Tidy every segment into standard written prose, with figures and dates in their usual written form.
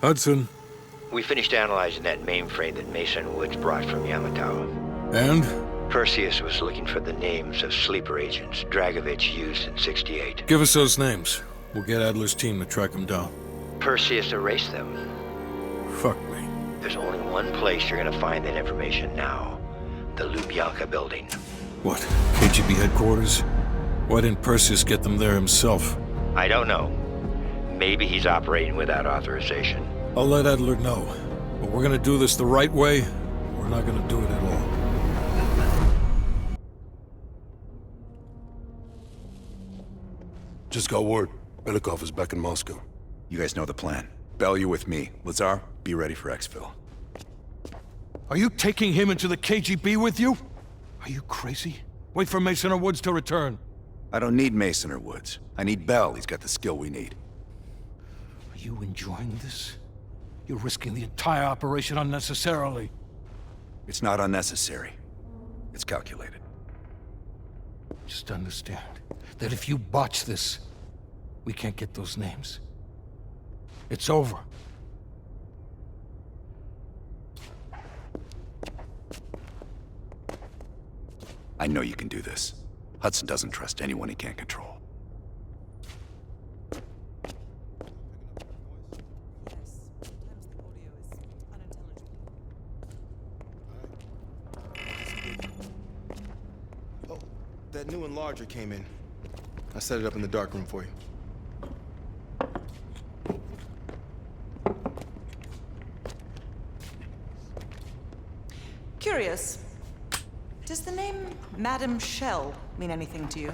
Hudson. We finished analyzing that mainframe that Mason Woods brought from Yamato. And? Perseus was looking for the names of sleeper agents Dragovich used in '68. Give us those names. We'll get Adler's team to track them down. Perseus erased them. Fuck me. There's only one place you're gonna find that information now. The Lubyanka building. What? KGB headquarters? Why didn't Perseus get them there himself? I don't know. Maybe he's operating without authorization. I'll let Adler know. But we're gonna do this the right way, or we're not gonna do it at all. Just got word. Belekov is back in Moscow. You guys know the plan. Bell, you're with me. Lazar, be ready for exfil. Are you taking him into the KGB with you? Are you crazy? Wait for Mason or Woods to return. I don't need Mason or Woods. I need Bell. He's got the skill we need. Are you enjoying this? You're risking the entire operation unnecessarily. It's not unnecessary. It's calculated. Just understand that if you botch this, we can't get those names. It's over. I know you can do this. Hudson doesn't trust anyone he can't control. Oh, that new enlarger came in. I set it up in the dark room for you. Curious. Does the name Madam Shell mean anything to you?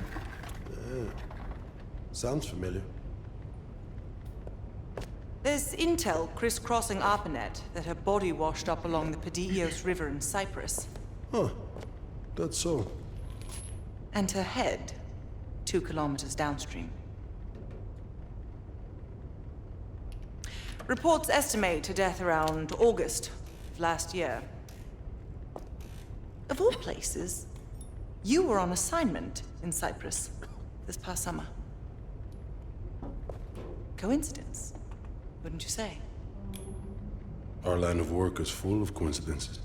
Sounds familiar. There's intel crisscrossing ARPANET that her body washed up along the Perseus River in Cyprus. Huh. That's so. And her head, 2 kilometers downstream. Reports estimate her death around August of last year. Of all places, you were on assignment in Cyprus this past summer. Coincidence, wouldn't you say? Our line of work is full of coincidences.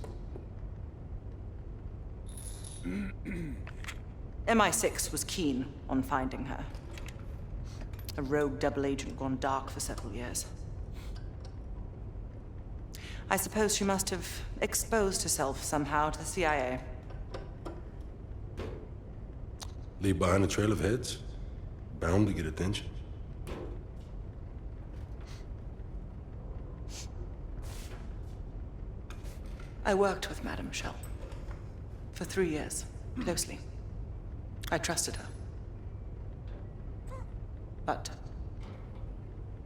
MI6 was keen on finding her. A rogue double agent gone dark for several years. I suppose she must have exposed herself somehow to the CIA. Leave behind a trail of heads. Bound to get attention. I worked with Madame Shell for 3 years, closely. I trusted her. But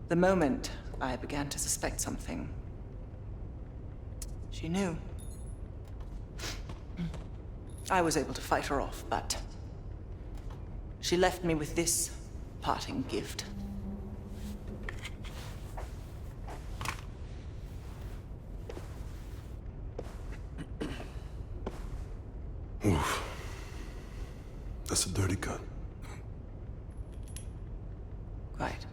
the moment I began to suspect something, she knew. I was able to fight her off, but she left me with this parting gift. Oof. That's a dirty cut. Quite.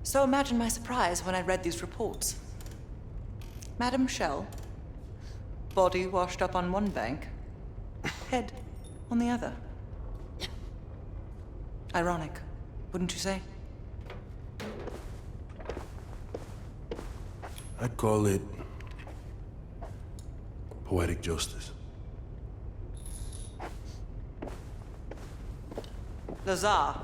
So imagine my surprise when I read these reports. Madame Shell, body washed up on one bank, head on the other. Ironic, wouldn't you say? I'd call it poetic justice. Lazar.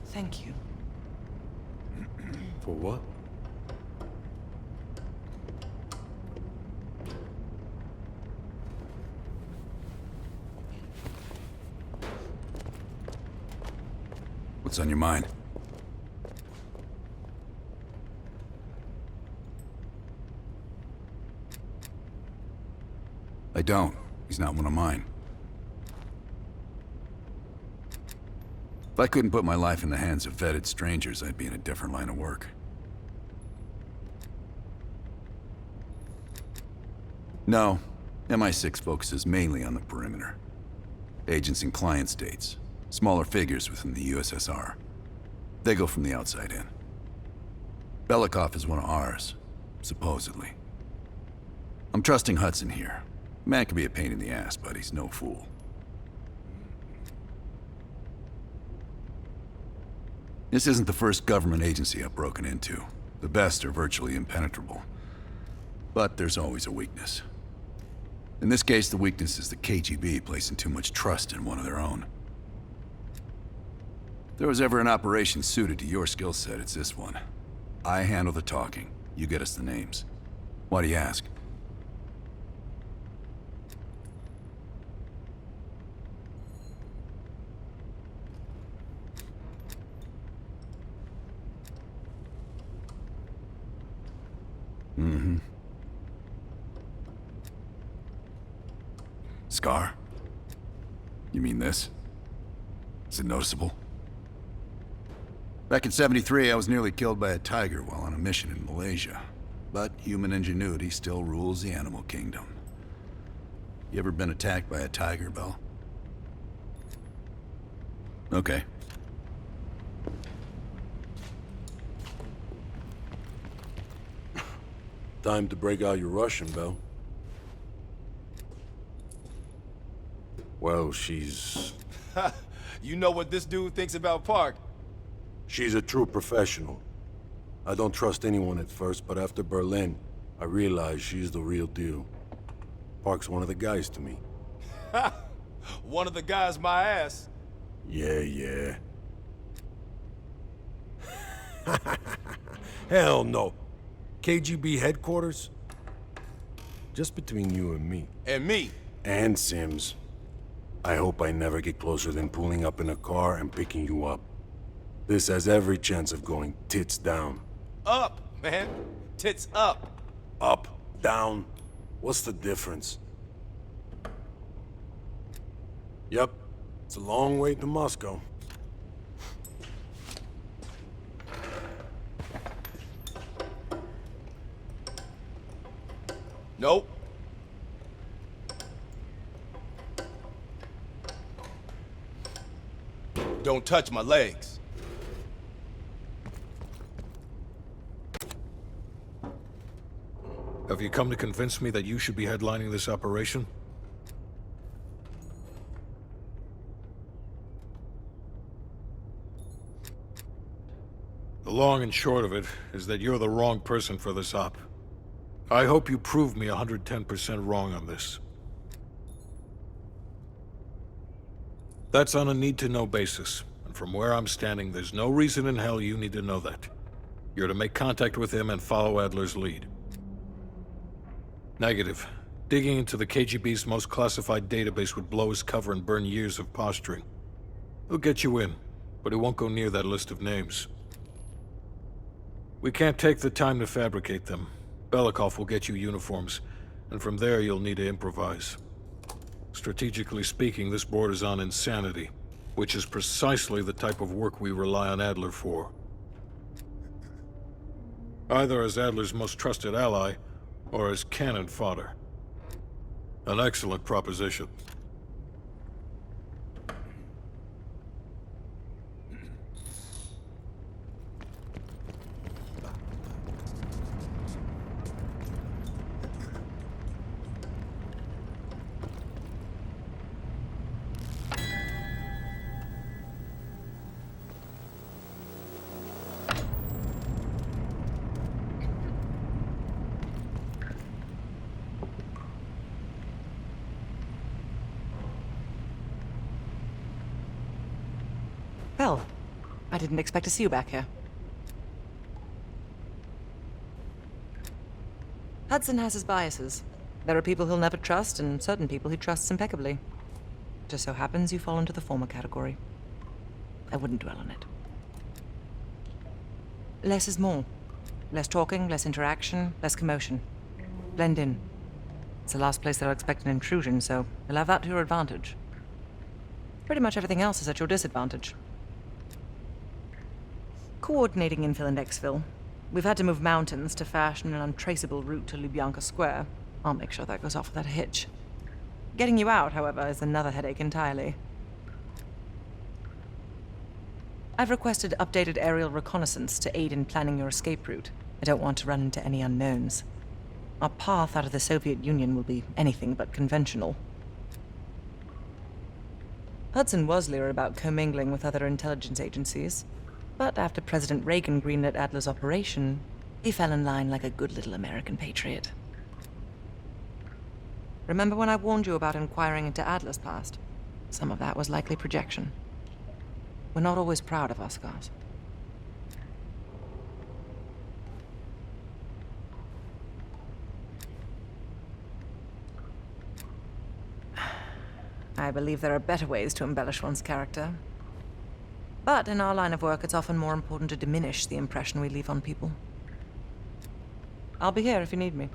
Thank you. For what? What's on your mind? I don't. He's not one of mine. If I couldn't put my life in the hands of vetted strangers, I'd be in a different line of work. No, MI6 focuses mainly on the perimeter. Agents in client states. Smaller figures within the USSR. They go from the outside in. Belekov is one of ours, supposedly. I'm trusting Hudson here. Man can be a pain in the ass, but he's no fool. This isn't the first government agency I've broken into. The best are virtually impenetrable. But there's always a weakness. In this case, the weakness is the KGB placing too much trust in one of their own. If there was ever an operation suited to your skill set, it's this one. I handle the talking. You get us the names. Why do you ask? Mm-hmm. Scar? You mean this? Is it noticeable? Back in '73, I was nearly killed by a tiger while on a mission in Malaysia. But human ingenuity still rules the animal kingdom. You ever been attacked by a tiger, Bell? Okay. Time to break out your Russian, Bell. Well, she's You know what this dude thinks about Park? a true professional. I don't trust anyone at first, but after Berlin, I realized she's the real deal. Park's one of the guys to me. One of the guys my ass. Yeah. Hell no. KGB headquarters? Just between you and me. And me. And Sims. I hope I never get closer than pulling up in a car and picking you up. This has every chance of going tits down. Up, man. Tits up. Up, down, what's the difference? Yep, it's a long way to Moscow. Nope. Don't touch my legs. Have you come to convince me that you should be headlining this operation? The long and short of it is that you're the wrong person for this op. I hope you prove me 110% wrong on this. That's on a need-to-know basis, and from where I'm standing, there's no reason in hell you need to know that. You're to make contact with him and follow Adler's lead. Negative. Digging into the KGB's most classified database would blow his cover and burn years of posturing. He'll get you in, but he won't go near that list of names. We can't take the time to fabricate them. Belekov will get you uniforms, and from there you'll need to improvise. Strategically speaking, this borders on insanity, which is precisely the type of work we rely on Adler for. Either as Adler's most trusted ally, or as cannon fodder. An excellent proposition. Well, I didn't expect to see you back here. Hudson has his biases. There are people he'll never trust, and certain people he trusts impeccably. Just so happens you fall into the former category. I wouldn't dwell on it. Less is more. Less talking, less interaction, less commotion. Blend in. It's the last place that I'll expect an intrusion, so you'll have that to your advantage. Pretty much everything else is at your disadvantage. Coordinating infill and exfil. We've had to move mountains to fashion an untraceable route to Lubyanka Square. I'll make sure that goes off without a hitch. Getting you out, however, is another headache entirely. I've requested updated aerial reconnaissance to aid in planning your escape route. I don't want to run into any unknowns. Our path out of the Soviet Union will be anything but conventional. Hudson was leery about commingling with other intelligence agencies, but after President Reagan greenlit Adler's operation, he fell in line like a good little American patriot. Remember when I warned you about inquiring into Adler's past? Some of that was likely projection. We're not always proud of our scars. I believe there are better ways to embellish one's character. But in our line of work, it's often more important to diminish the impression we leave on people. I'll be here if you need me.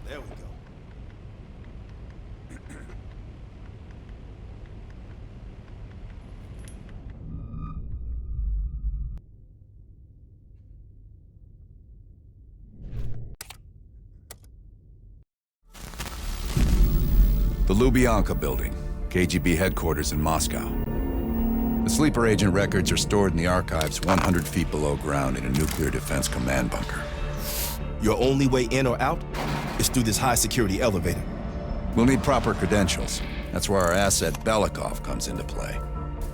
There we go. The Lubyanka building, KGB headquarters in Moscow. The sleeper agent records are stored in the archives 100 feet below ground in a nuclear defense command bunker. Your only way in or out is through this high-security elevator. We'll need proper credentials. That's where our asset Belekov comes into play.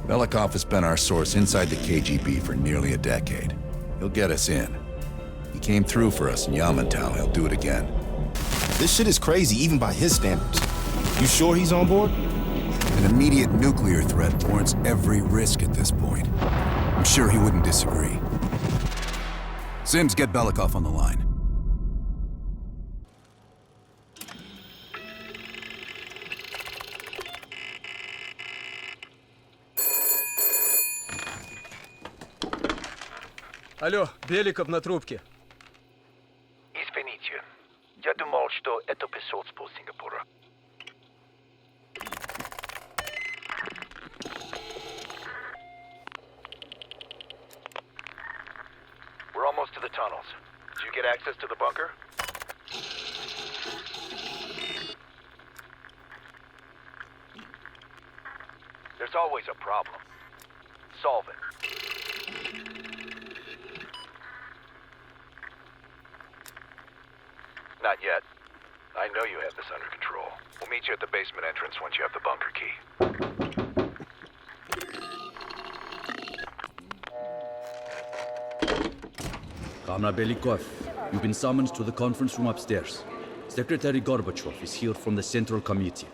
Belekov has been our source inside the KGB for nearly a decade. He'll get us in. He came through for us in Yamantau. He'll do it again. This shit is crazy, even by his standards. You sure he's on board? An immediate nuclear threat warrants every risk at this point. I'm sure he wouldn't disagree. Sims, get Belekov on the line. Алло, Беликов на трубке. Извините, я думал, что это посольство Сингапура. We're almost to the tunnels. Did you get access to the bunker? There's always a problem. Solve it. Not yet. I know you have this under control. We'll meet you at the basement entrance once you have the bunker key. Comrade Belekov, you've been summoned to the conference room upstairs. Secretary Gorbachev is here from the Central Committee.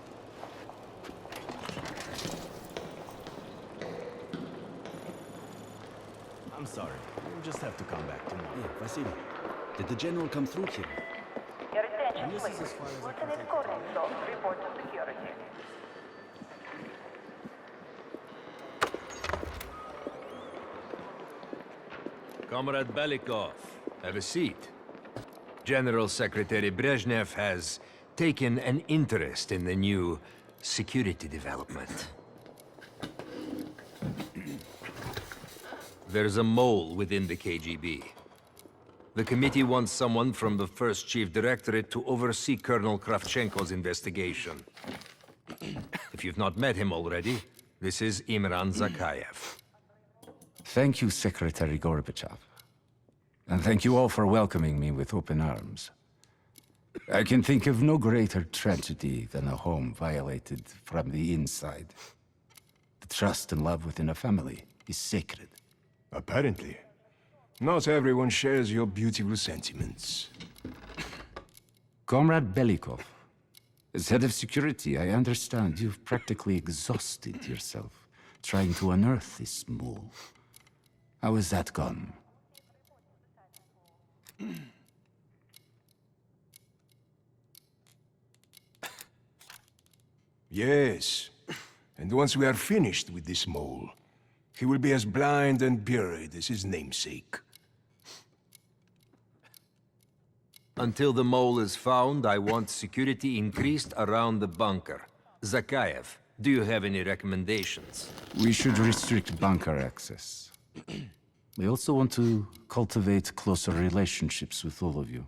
I'm sorry. We'll just have to come back tomorrow. Hey, Vasily, did the general come through here? Your attention, please. Routine is correct, so report to security. Comrade Belekov, have a seat. General Secretary Brezhnev has taken an interest in the new security development. There's a mole within the KGB. The committee wants someone from the first Chief Directorate to oversee Colonel Kravchenko's investigation. If you've not met him already, this is Imran Zakayev. Thank you, Secretary Gorbachev. And thank you all for welcoming me with open arms. I can think of no greater tragedy than a home violated from the inside. The trust and love within a family is sacred. Apparently. Not everyone shares your beautiful sentiments. Comrade Belekov, as head of security, I understand you've practically exhausted yourself trying to unearth this mole. How has that gone? Yes. And once we are finished with this mole, He will be as blind and buried as his namesake. Until the mole is found, I want security increased around the bunker. Zakayev, do you have any recommendations? We should restrict bunker access. We also want to cultivate closer relationships with all of you.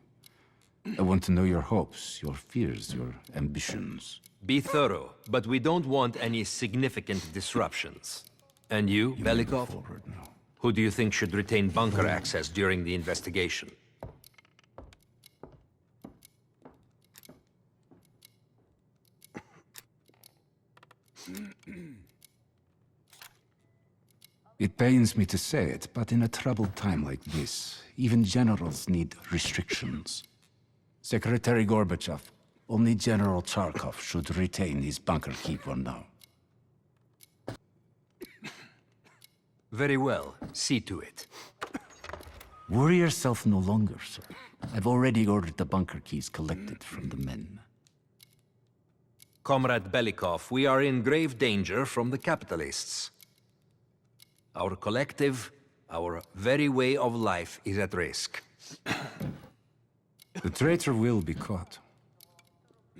I want to know your hopes, your fears, your ambitions. Be thorough, but we don't want any significant disruptions. And you, Belekov? Forward now. Who do you think should retain bunker access during the investigation? It pains me to say it, but in a troubled time like this, even generals need restrictions. Secretary Gorbachev, only General Charkov should retain his bunker key for now. Very well. See to it. Worry yourself no longer, sir. I've already ordered the bunker keys collected from the men. Comrade Belekov, we are in grave danger from the capitalists. Our collective, our very way of life is at risk. The traitor will be caught.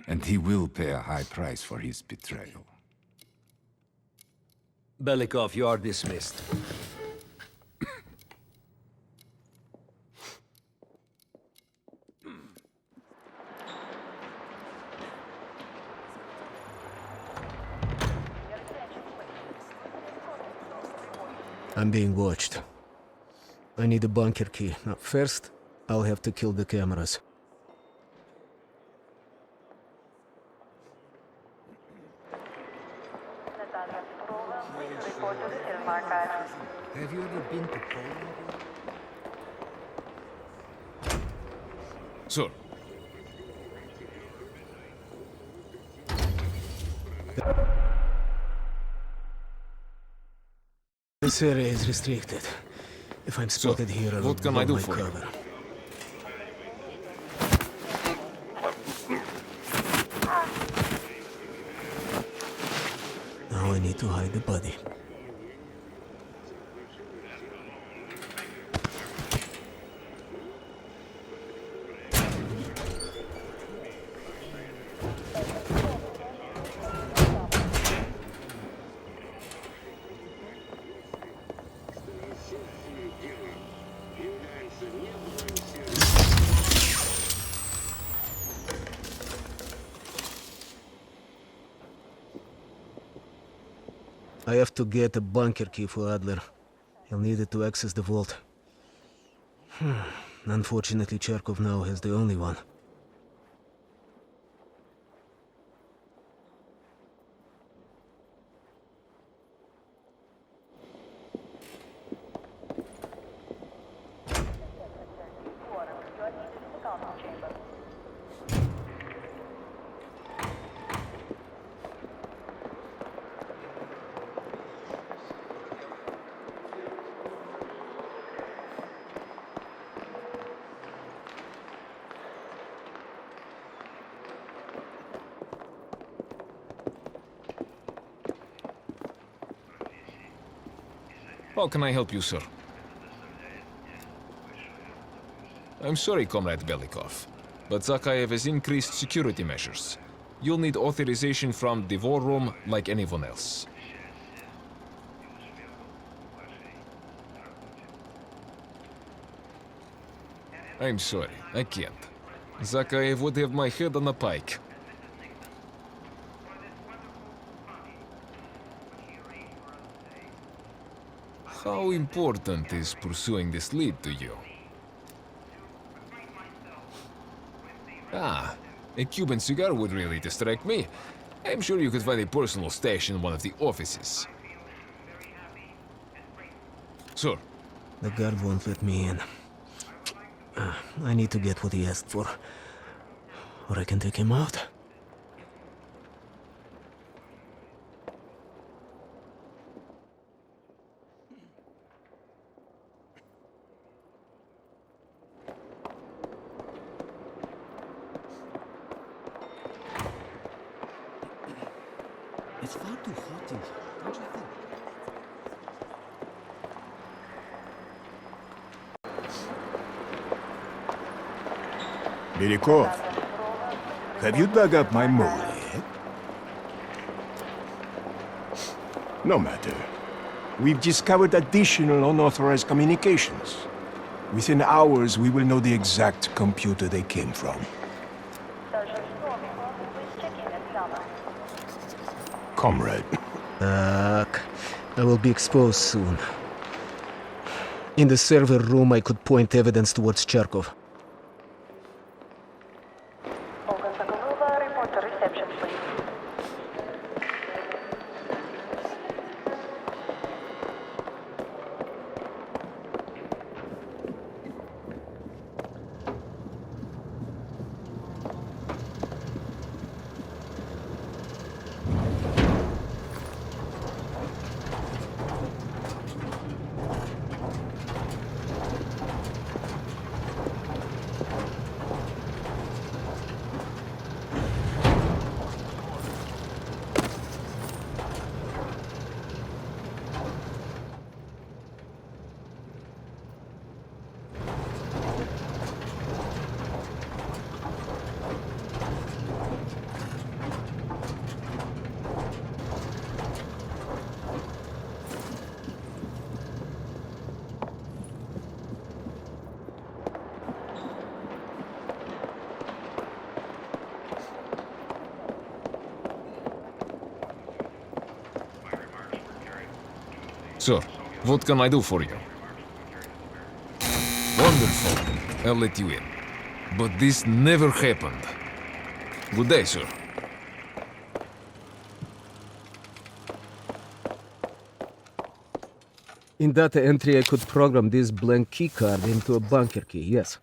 And he will pay a high price for his betrayal. Belekov, you are dismissed. I'm being watched. I need a bunker key. Now, first, I'll have to kill the cameras. Have you ever been to Poland? Sir. This area is restricted. If I'm spotted here, I will what can I do my for you? cover. Now I need to hide the body. I have to get a bunker key for Adler. He'll need it to access the vault. Unfortunately, Charkov now has the only one. How can I help you, sir? I'm sorry, Comrade Belekov, but Zakayev has increased security measures. You'll need authorization from the war room like anyone else. I'm sorry, I can't. Zakayev would have my head on a pike. How important is pursuing this lead to you? Ah, a Cuban cigar would really distract me. I'm sure you could find a personal stash in one of the offices. Sir. The guard won't let me in. I need to get what he asked for, or I can take him out. It's far too hot in here, don't you think? Belekov, have you dug up my mole yet? No matter. We've discovered additional unauthorized communications. Within hours, we will know the exact computer they came from. Comrade. Fuck. I will be exposed soon. In the server room, I could point evidence towards Charkov. Report to reception, please. Sir, what can I do for you? Wonderful. I'll let you in. But this never happened. Good day, sir. In data entry, I could program this blank keycard into a bunker key, yes.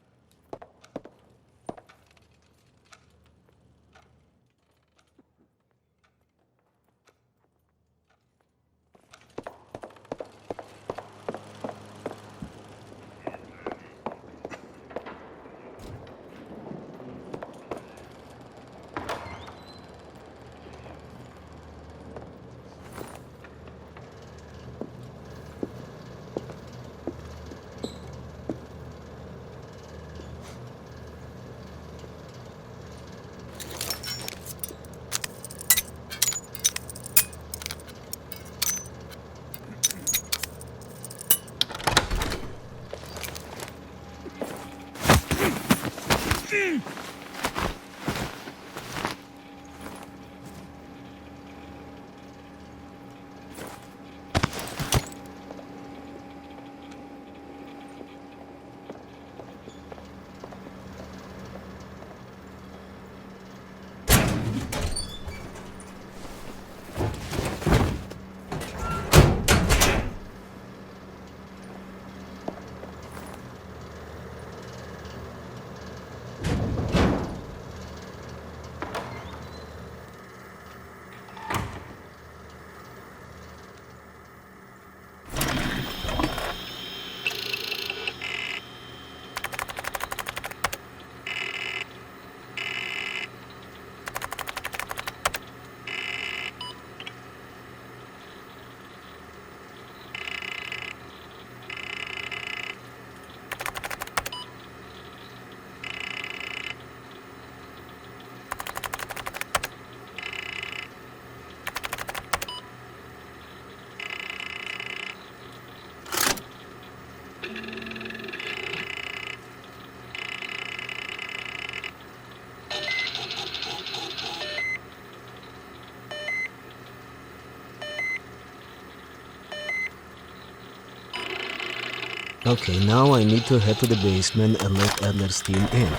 Okay, now I need to head to the basement and let Adler's team in.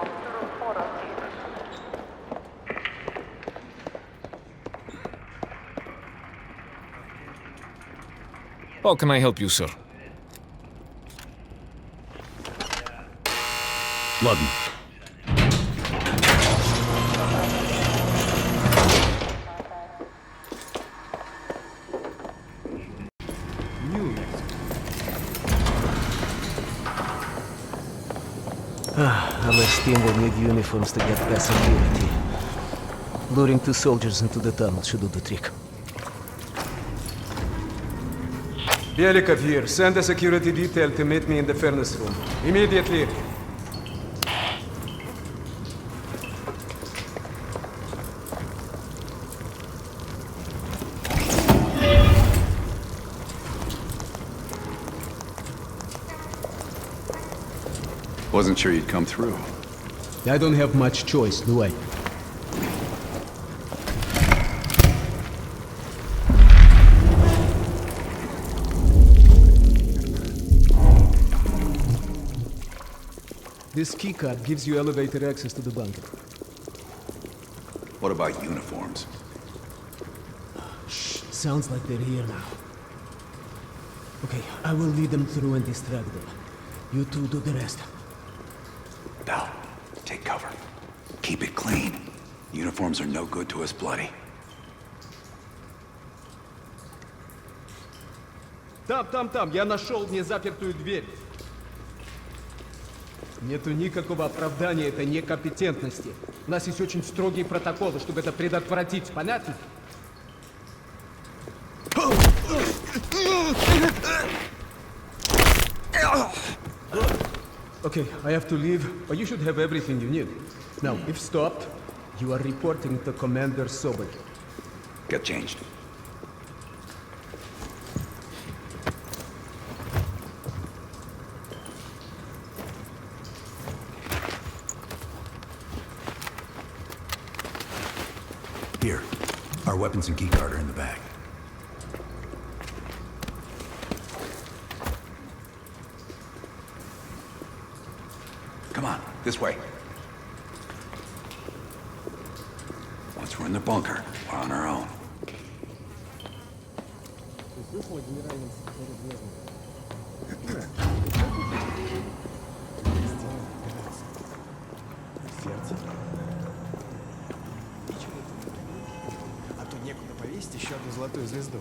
through 406. How can I help you, sir? Ладно. Unless team will need uniforms to get past security. Luring 2 soldiers into the tunnel should do the trick. Belekov here. Send a security detail to meet me in the furnace room. Immediately. Wasn't sure you'd come through. I don't have much choice, do I? This keycard gives you elevator access to the bunker. What about uniforms? Shh, sounds like they're here now. Okay, I will lead them through and distract them. You two do the rest. Bell, take cover. Keep it clean. Uniforms are no good to us bloody. Там, я нашел незапертую дверь. Нету никакого оправдания этой некомпетентности. У нас есть очень строгие протоколы, чтобы это предотвратить. Понятно? Okay, I have to leave, but you should have everything you need. Now, if stopped, you are reporting to Commander Sobel. Get changed. Here, our weapons and keycard are in the bag. Come on, this way. Once we're in the bunker, we're on our own. А то некуда повесить еще одну золотую звезду.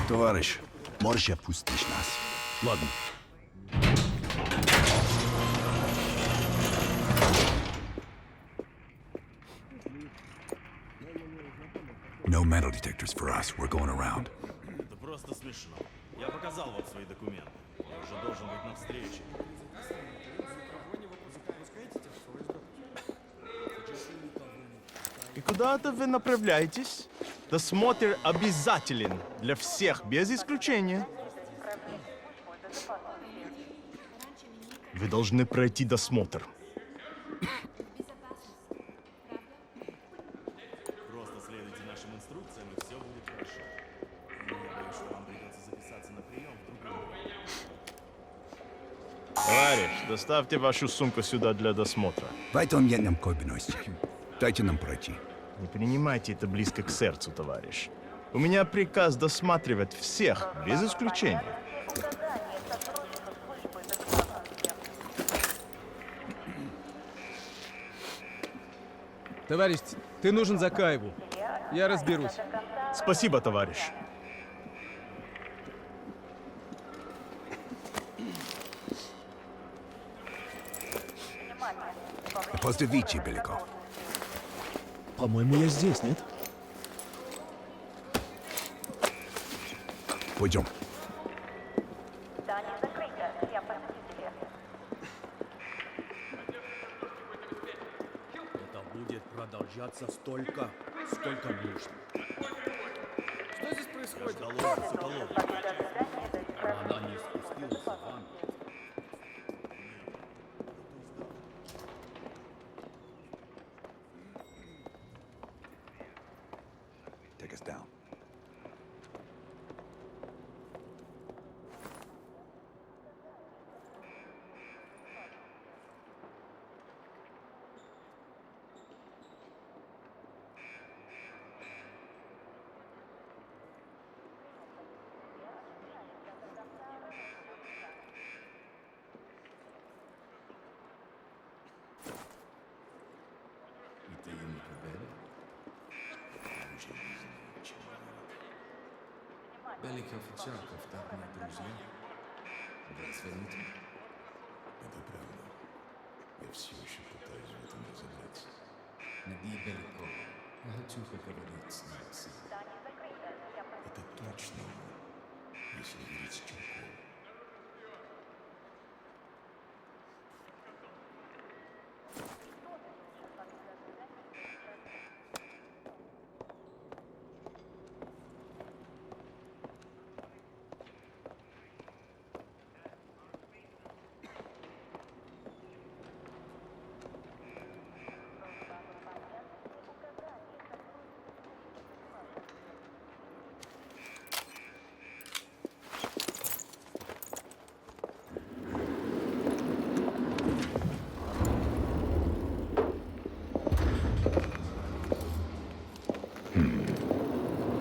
Товарищ, можешь отпустить нас? Ладно. No metal detectors for us. We're going around. Это просто смешно. Я показал вам свои документы. Я уже должен быть на встрече. И куда-то вы направляетесь? Досмотр обязателен для всех, без исключения. Вы должны пройти досмотр. Просто следуйте нашим инструкциям, и все будет хорошо. Но я боюсь, что вам придется записаться на прием в другое время. Товарищ, доставьте вашу сумку сюда для досмотра. Дайте нам пройти. Не принимайте это близко к сердцу, товарищ. У меня приказ досматривать всех, без исключения. Товарищ, ты нужен Закаеву. Я разберусь. Спасибо, товарищ. Поздравите, Белеков. По-моему, я здесь, нет? Пойдем. Здание закрыто. Я посетитель. Это будет продолжение. Продолжаться столько, сколько нужно. Что здесь происходит? Она не спустилась в ванну. Take us down. И ты ему поверил? Беликов и Чарков так не друзья. Разве нет? Это правда. Я все еще пытаюсь в этом разобраться. Найди Беликова. Я хочу поговорить с ним сам. Это точно он, если верить Чаркову.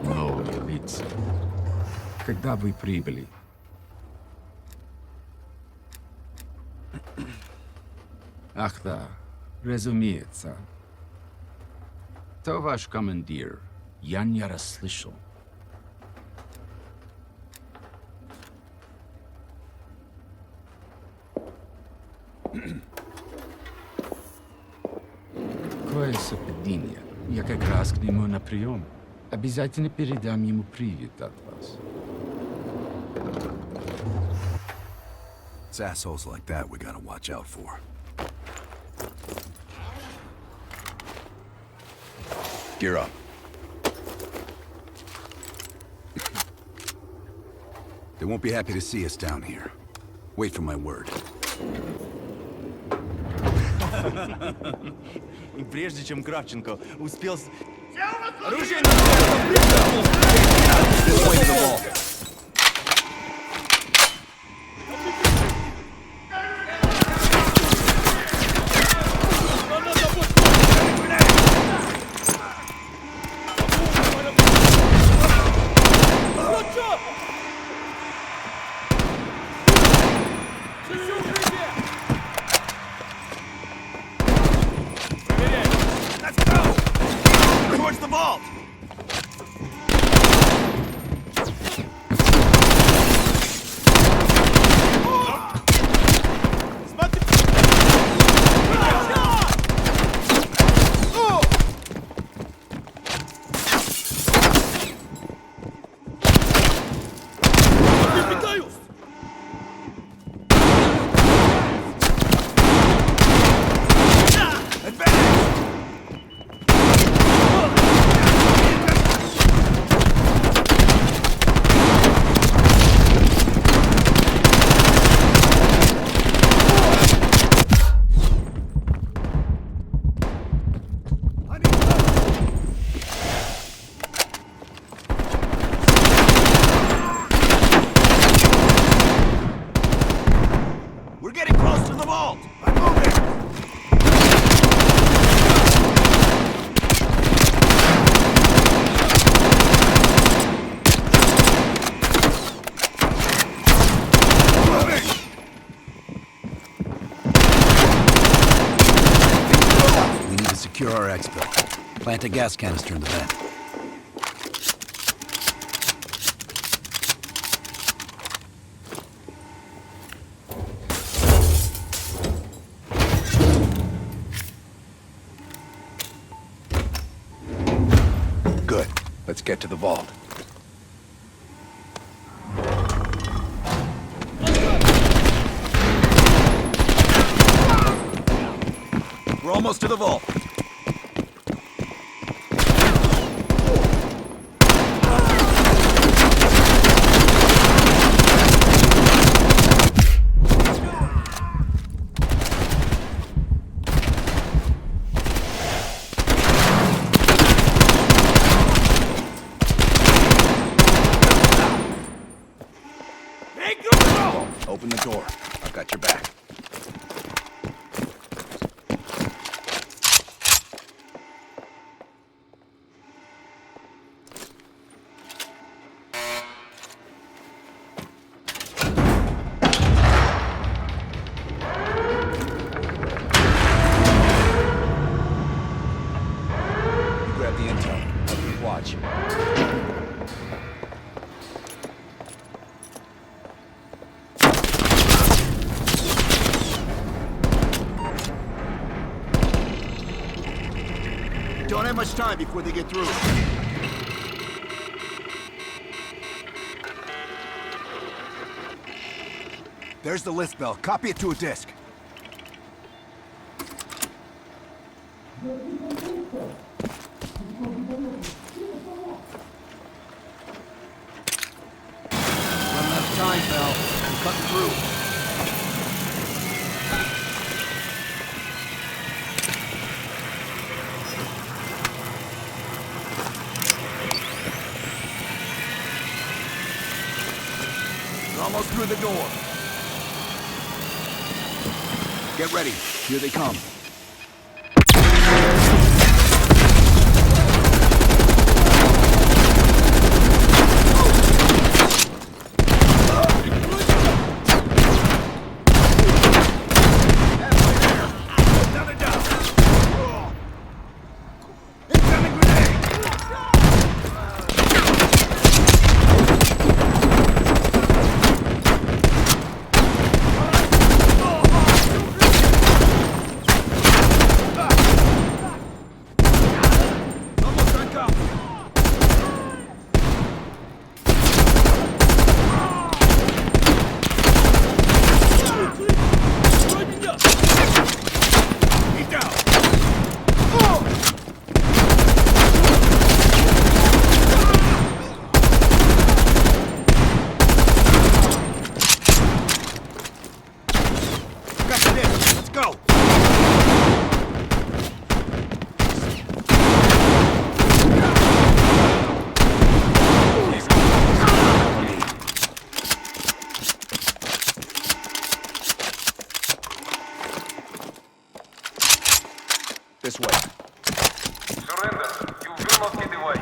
Новые лица. Когда вы прибыли? Ах да, разумеется. То ваш командир. Я не расслышал. Какое совпадение. Я как раз к нему на прием. Обязательно передам ему привет от вас. It's assholes like that we gotta watch out for. Gear up. They won't be happy to see us down here. Wait for my word. И прежде чем Кравченко успел... Оружие Towards the vault! We're getting close to the vault! I'm moving! We need to secure our exfil. Plant a gas canister in the vent. Good. Let's get to the vault. We're almost to the vault. Open the door. I've got your back. Don't have much time before they get through. There's the list bell. Copy it to a disk. Running out of time, pal. I'm cutting through. Almost through the door. Get ready. Here they come. This way. Surrender. You will not get away.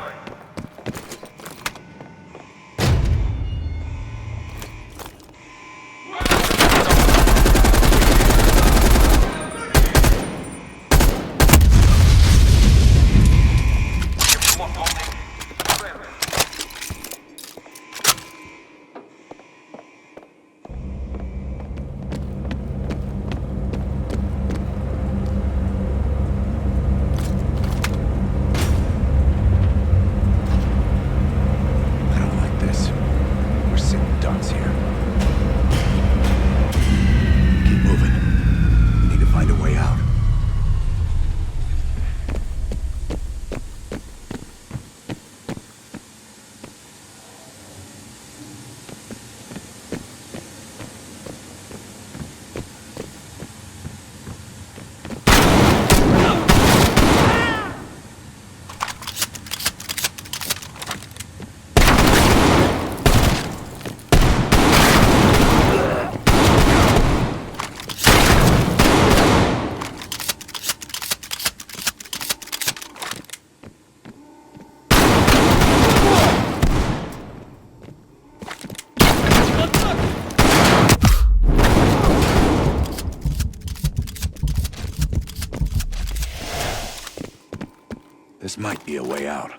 This might be a way out.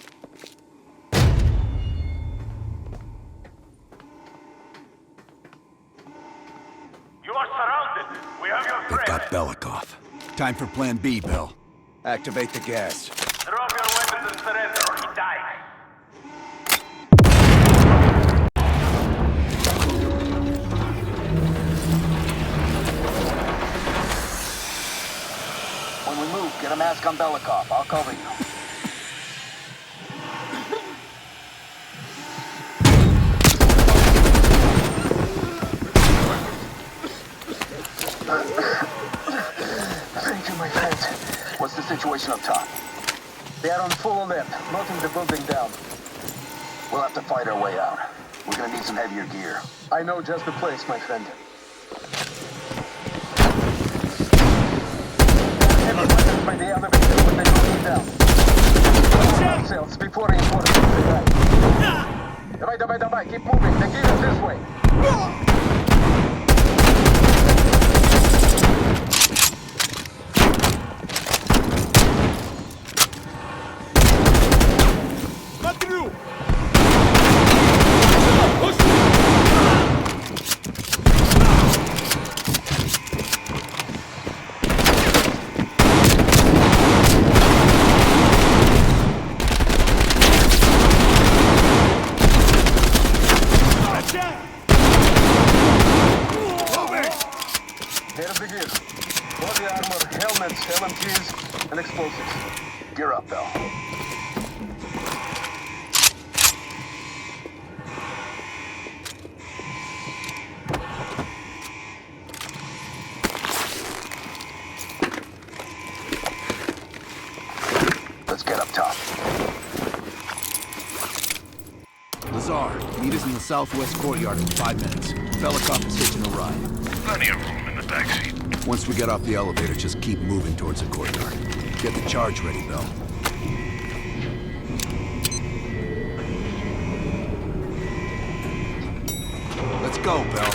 You are surrounded. We have your They've friend. got Belekov. Time for Plan B, Bill. Activate the gas. Drop your weapons and surrender or he dies. When we move, get a mask on Belekov. I'll cover you. Thank you, my friend. What's the situation up top? They are on full alert, knocking the building down. We'll have to fight our way out. We're gonna need some heavier gear. I know just the place, my friend. Wait by the elevator when they go down. Ourselves before reinforcements. Давай, keep moving. They give us this way. Here's the gear. Body armor, helmets, LMGs, and explosives. Gear up, pal. Let's get up top. Lazar, meet us in the southwest courtyard in 5 minutes. Belekov is hitching a ride. Plenty of room in the backseat. Once we get off the elevator, just keep moving towards the courtyard. Get the charge ready, Bell. Let's go, Bell.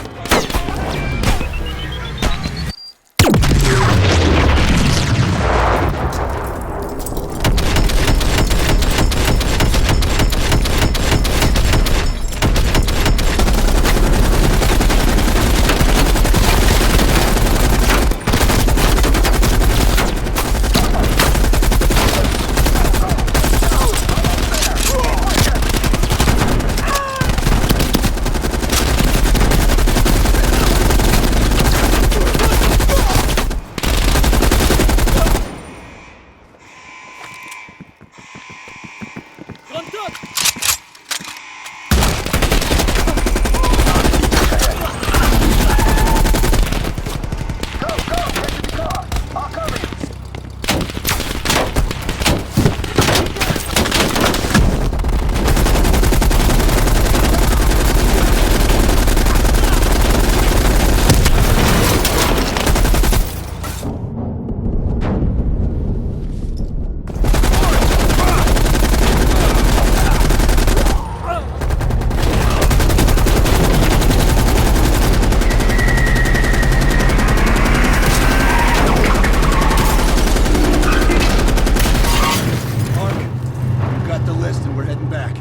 Got the list and we're heading back.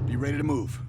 Be ready to move.